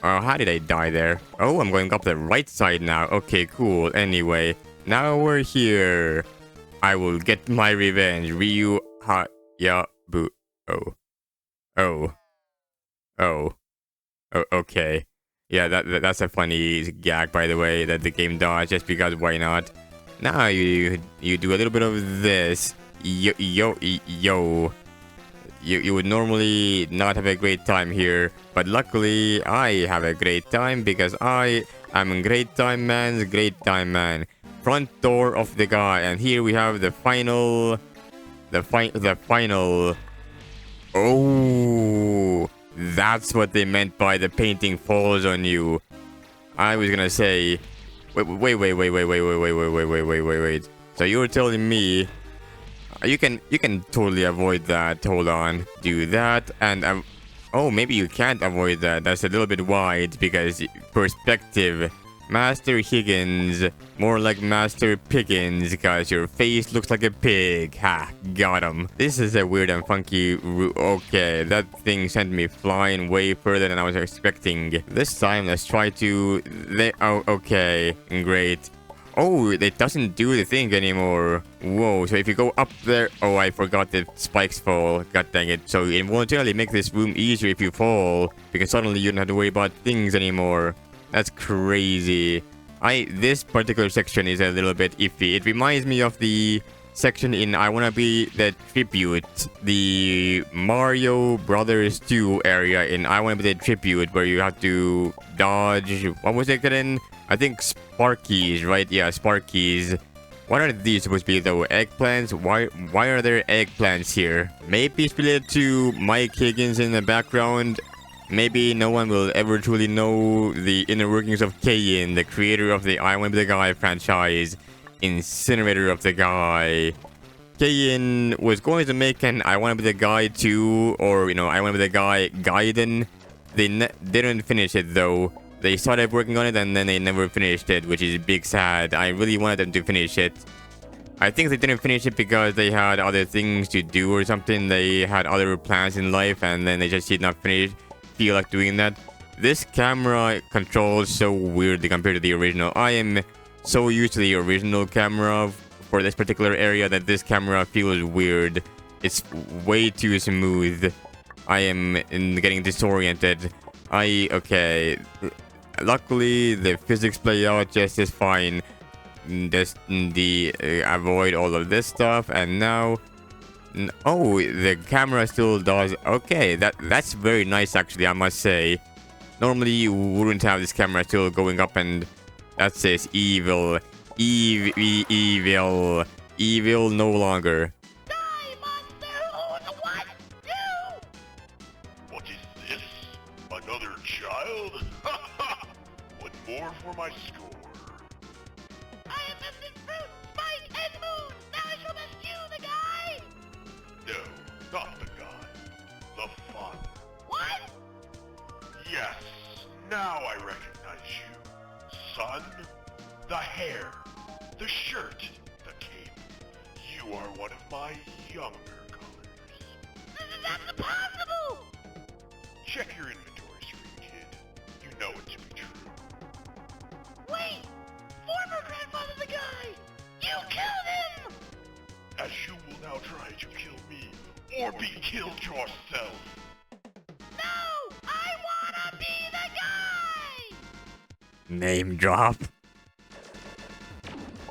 How did I die there? Oh, I'm going up the right side now. Okay, cool. Anyway, now we're here. I will get my revenge. Ryu ha ya boo. Oh. Oh. Oh. Oh, okay. Yeah, that's a funny gag, by the way, that the game does, just because why not? Now you do a little bit of this. Yo. You would normally not have a great time here, but luckily I have a great time because I am a great time man's great time man. Front door of the guy, and here we have the final. The final. Oh. That's what they meant by the painting falls on you. I was gonna say, wait. So you were telling me you can totally avoid that. Hold on, do that, and oh, maybe you can't avoid that. That's a little bit wide because perspective. Master Higgins, more like Master Piggins, because your face looks like a pig. Ha, got him. This is a weird and funky okay, that thing sent me flying way further than I was expecting. This time, let's try to... oh, okay, great. Oh, it doesn't do the thing anymore. Whoa, so if you go up there... Oh, I forgot that spikes fall. God dang it. So it will generally make this room easier if you fall, because suddenly you don't have to worry about things anymore. That's crazy. This particular section is a little bit iffy. It reminds me of the section in I Wanna Be the Tribute, the Mario Brothers 2 area in I Wanna Be the Tribute, where you have to dodge. What was it again? I think Sparkies, right? Yeah, Sparkies. What are these supposed to be though? Eggplants? Why are there eggplants here? Maybe it's related to Mike Higgins in the background. Maybe no one will ever truly know the inner workings of Kayin, the creator of the I Wanna Be the Guy franchise, Incinerator of the Guy. Kayin was going to make an I Wanna Be the Guy 2, or, I Wanna Be the Guy Gaiden. They didn't finish it though. They started working on it and then they never finished it, which is big sad. I really wanted them to finish it. I think they didn't finish it because they had other things to do or something. They had other plans in life and then they just did not feel like doing that. This camera controls so weirdly compared to the original. I am so used to the original camera for this particular area that this camera feels weird. It's way too smooth. I am getting disoriented. Okay. Luckily, the physics play out just as fine. Just avoid all of this stuff, and now... Oh, the camera still does... Okay, that's very nice, actually, I must say. Normally, you wouldn't have this camera still going up, and that says evil. Evil. Evil no longer. Die, monster! What? You! What is this? Another child? One more for my score. I am Mr. Fruit, Spike, and Moon! Now I shall rescue the guy! No, not the guy. The father. What? Yes, now I recognize you. Son, the hair, the shirt, the cape. You are one of my younger colors. That's impossible! Check your inventory screen, kid. You know it to be true. Wait! Former grandfather the guy! You killed him! As you will now try to kill me, or be killed yourself. No! I wanna be the guy! Name drop.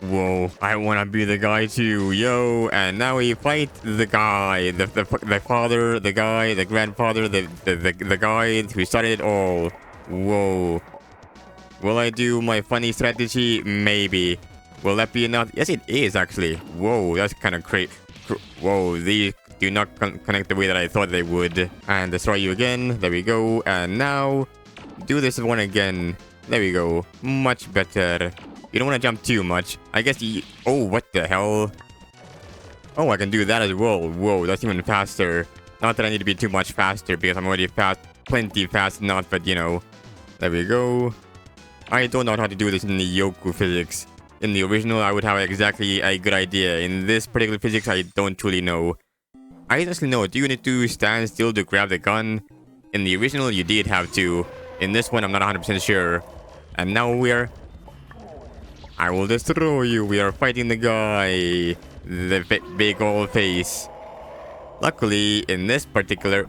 Whoa, I wanna be the guy too, yo! And now we fight the guy, the father, the guy, the grandfather, the guy who started it all. Whoa. Will I do my funny strategy? Maybe. Will that be enough? Yes, it is actually. Whoa, that's kind of crazy. Whoa, these do not connect the way that I thought they would. And destroy you again. There we go. And now, do this one again. There we go. Much better. You don't want to jump too much. I guess oh, what the hell? Oh, I can do that as well. Whoa, that's even faster. Not that I need to be too much faster because I'm already fast. Plenty fast enough, but There we go. I don't know how to do this in the Yoku physics. In the original, I would have exactly a good idea. In this particular physics, I don't truly know. I honestly know, do you need to stand still to grab the gun? In the original, you did have to. In this one, I'm not 100% sure. And now we're... I will destroy you. We are fighting the guy. The big old face. Luckily, in this particular...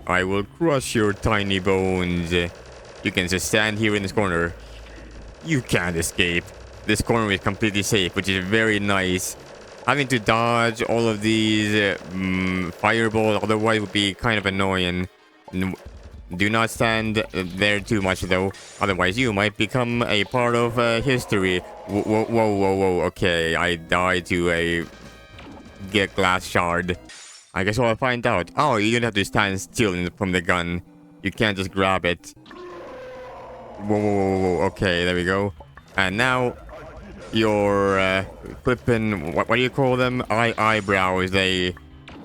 I will crush your tiny bones. You can just stand here in this corner. You can't escape. This corner is completely safe, which is very nice. Having to dodge all of these fireballs otherwise would be kind of annoying. Do not stand there too much though, otherwise you might become a part of history. Whoa. Okay, I died to a glass shard. I guess I'll find out. Oh, you don't have to stand still from the gun. You can't just grab it. Whoa. Okay, there we go. And now your flipping, what do you call them? Eyebrows. They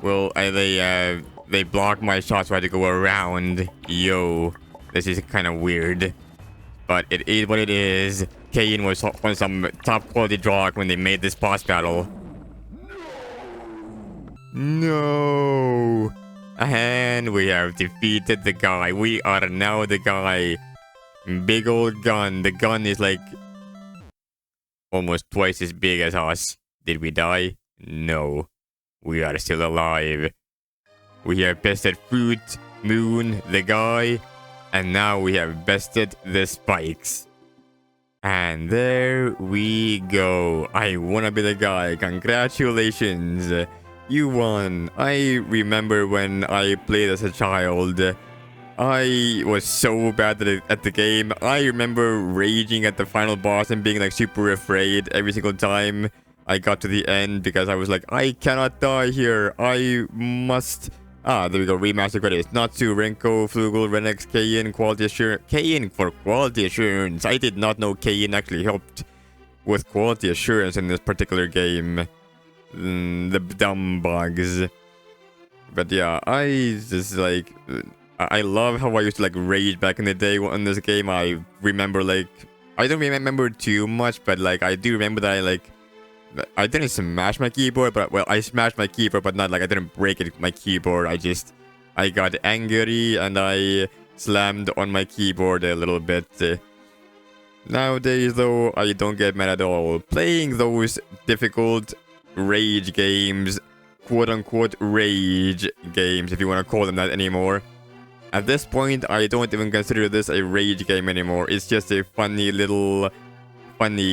will they block my shots, so I had to go around. Yo, this is kind of weird, but it is what it is. Kane was on some top quality drug when they made this boss battle. No, and we have defeated the guy. We are now the guy. Big old gun. The gun is like almost twice as big as us. Did we die? No, we are still alive. We have bested Fruit, Moon, the guy, and now we have bested the spikes. And there we go. I wanna be the guy. Congratulations. You won. I remember when I played as a child. I was so bad at the game. I remember raging at the final boss and being like super afraid every single time I got to the end because I was like, I cannot die here. I must... Ah, there we go. Remastered credits. Natsu, Renko, Flugel, Renex, Kain, Quality Assurance. Kain for Quality Assurance. I did not know Kain actually helped with Quality Assurance in this particular game. The dumb bugs. But yeah, I just like... I love how I used to like rage back in the day on this game. I remember like... I don't remember too much, but like I do remember that I didn't smash my keyboard, but well, I smashed my keyboard, but not like I didn't break my keyboard. I got angry and I slammed on my keyboard a little bit. Nowadays, though, I don't get mad at all. Playing those difficult rage games, quote-unquote rage games, if you want to call them that anymore. At this point, I don't even consider this a rage game anymore. It's just a funny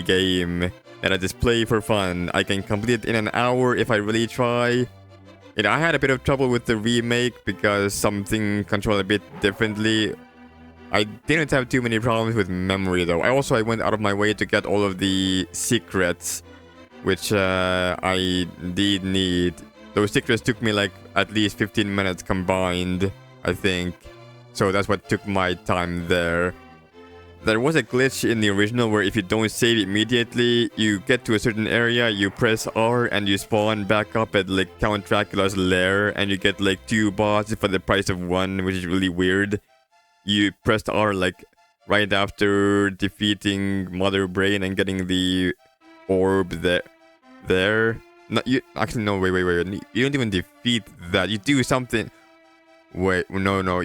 game that I just play for fun. I can complete it in an hour if I really try. I had a bit of trouble with the remake because something controlled a bit differently. I didn't have too many problems with memory though. I went out of my way to get all of the secrets, which I did need. Those secrets took me like at least 15 minutes combined, I think. So that's what took my time there. There was a glitch in the original where if you don't save immediately, you get to a certain area, you press R and you spawn back up at like Count Dracula's lair and you get like 2 bosses for the price of 1, which is really weird. You pressed R like right after defeating Mother Brain and getting the orb there. No, actually no, wait. You don't even defeat that. You do something. Wait, no.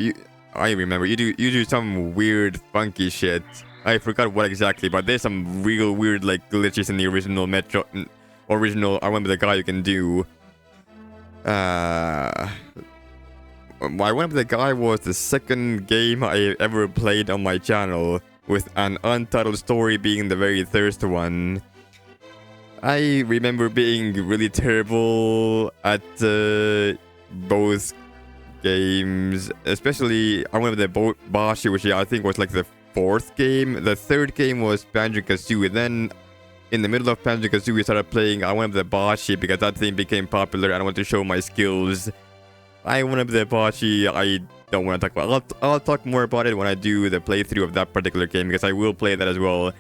I remember. You do some weird, funky shit. I forgot what exactly, but there's some real weird like glitches in the original I remember the guy you can do. I remember the guy was the second game I ever played on my channel, with an untitled story being the very first one. I remember being really terrible at both games, especially I remember the Bashi, which I think was like the 4th game. The 3rd game was Banjo-Kazooie. Then in the middle of Banjo-Kazooie we started playing I remember the Bashi because that thing became popular and I wanted to show my skills. I remember the Bashi. I don't want to talk about it. I'll talk more about it when I do the playthrough of that particular game because I will play that as well.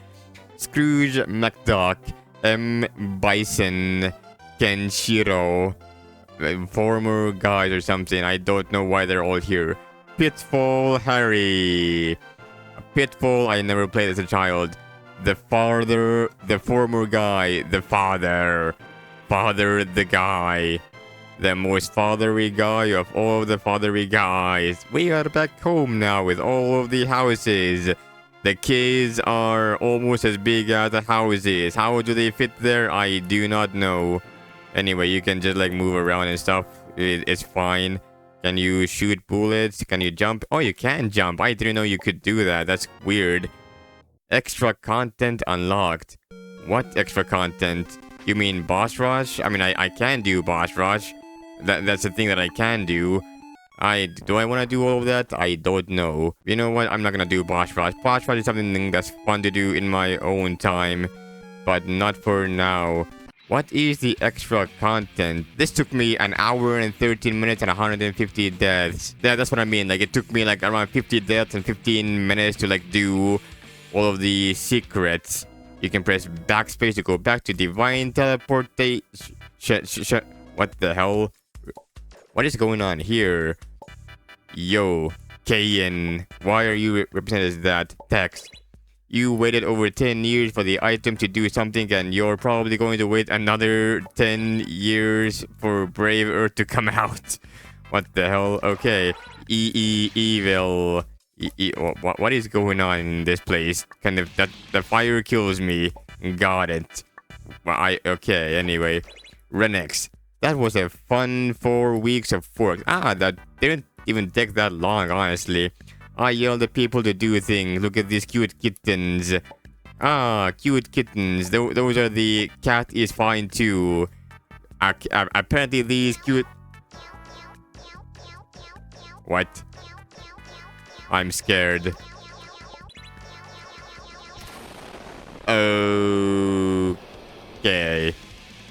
Scrooge McDuck, M. Bison, Kenshiro, former guys or something. I don't know why they're all here. Pitfall Harry. A Pitfall I never played as a child. The former guy, the father the guy. The most fathery guy of all the fathery guys. We are back home now with all of the houses. The kids are almost as big as the houses. How do they fit there? I do not know. Anyway, you can just like move around and stuff. It's fine. Can you shoot bullets? Can you jump? Oh, you can jump. I didn't know you could do that. That's weird. Extra content unlocked. What extra content? You mean boss rush? I mean, I can do boss rush. That's the thing that I can do. Do I want to do all of that? I don't know. You know what? I'm not gonna do boss rush. Boss rush is something that's fun to do in my own time, but not for now. What is the extra content? This took me an hour and 13 minutes and 150 deaths. Yeah, that's what I mean. Like, it took me like around 50 deaths and 15 minutes to like do all of the secrets. You can press backspace to go back to divine teleportation. What the hell? What is going on here? Yo, Kayan, why are you represented as that? Text. You waited over 10 years for the item to do something, and you're probably going to wait another 10 years for Brave Earth to come out. What the hell? Okay. Evil. What is going on in this place? Kind of that the fire kills me. Got it. Well, okay. Anyway, Renex. That was a fun 4 weeks of work. That didn't even take that long, honestly. I yelled at people to do things. Look at these cute kittens. Cute kittens. Those are the cat is fine too. Apparently these cute... What? I'm scared. Okay.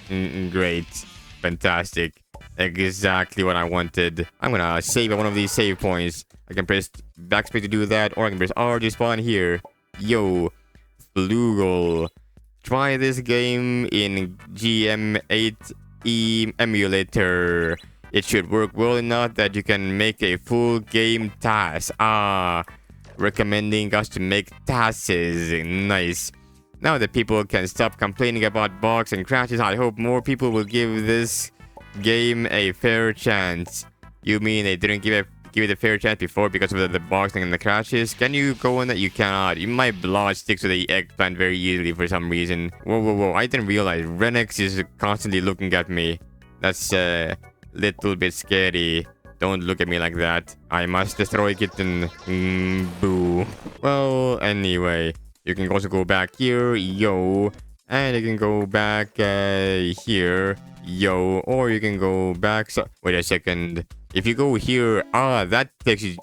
Great. Fantastic. Exactly what I wanted. I'm gonna save at one of these save points. I can press backspace to do that, or I can press R to spawn here. Yo, Flugel. Try this game in GM8E emulator. It should work well enough that you can make a full game task. Recommending us to make tasks. Nice. Now that people can stop complaining about bugs and crashes, I hope more people will give this game a fair chance. You mean they didn't give it a fair chance before because of the bugs and the crashes? Can you go on that? You cannot. My blood sticks to the eggplant very easily for some reason. Whoa. I didn't realize Renex is constantly looking at me. That's a little bit scary. Don't look at me like that. I must destroy kitten. Boo. Well, anyway. You can also go back here, yo, and you can go back here, yo, or you can go back. Wait a second. If you go here, that takes you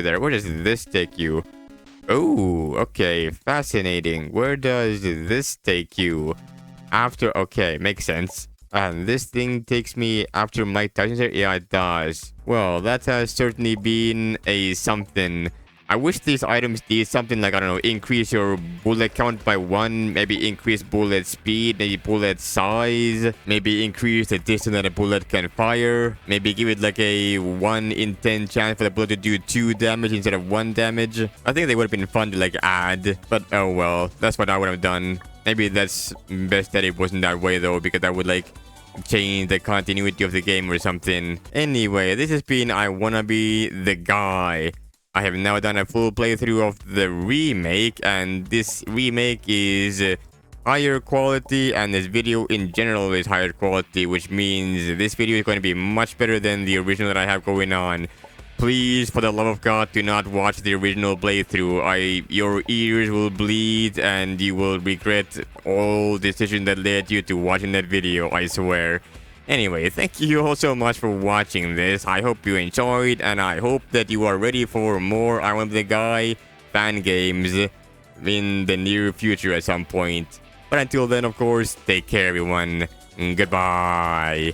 there. Where does this take you? Oh, okay, fascinating. Where does this take you? After, okay, makes sense. And this thing takes me after Mike Tyson's here? Yeah, it does. Well, that has certainly been a something. I wish these items did something like, I don't know, increase your bullet count by 1, maybe increase bullet speed, maybe bullet size, maybe increase the distance that a bullet can fire, maybe give it like a 1 in 10 chance for the bullet to do 2 damage instead of 1 damage. I think they would have been fun to like add, but oh well, that's what I would have done. Maybe that's best that it wasn't that way though, because that would like change the continuity of the game or something. Anyway, this has been I Wanna Be the Guy. I have now done a full playthrough of the remake, and this remake is higher quality, and this video in general is higher quality, which means this video is going to be much better than the original that I have going on. Please, for the love of God, do not watch the original playthrough. Your ears will bleed, and you will regret all decisions that led you to watching that video, I swear. Anyway, thank you all so much for watching this. I hope you enjoyed, and I hope that you are ready for more I Want the Guy fan games in the near future at some point. But until then, of course, take care everyone. Goodbye.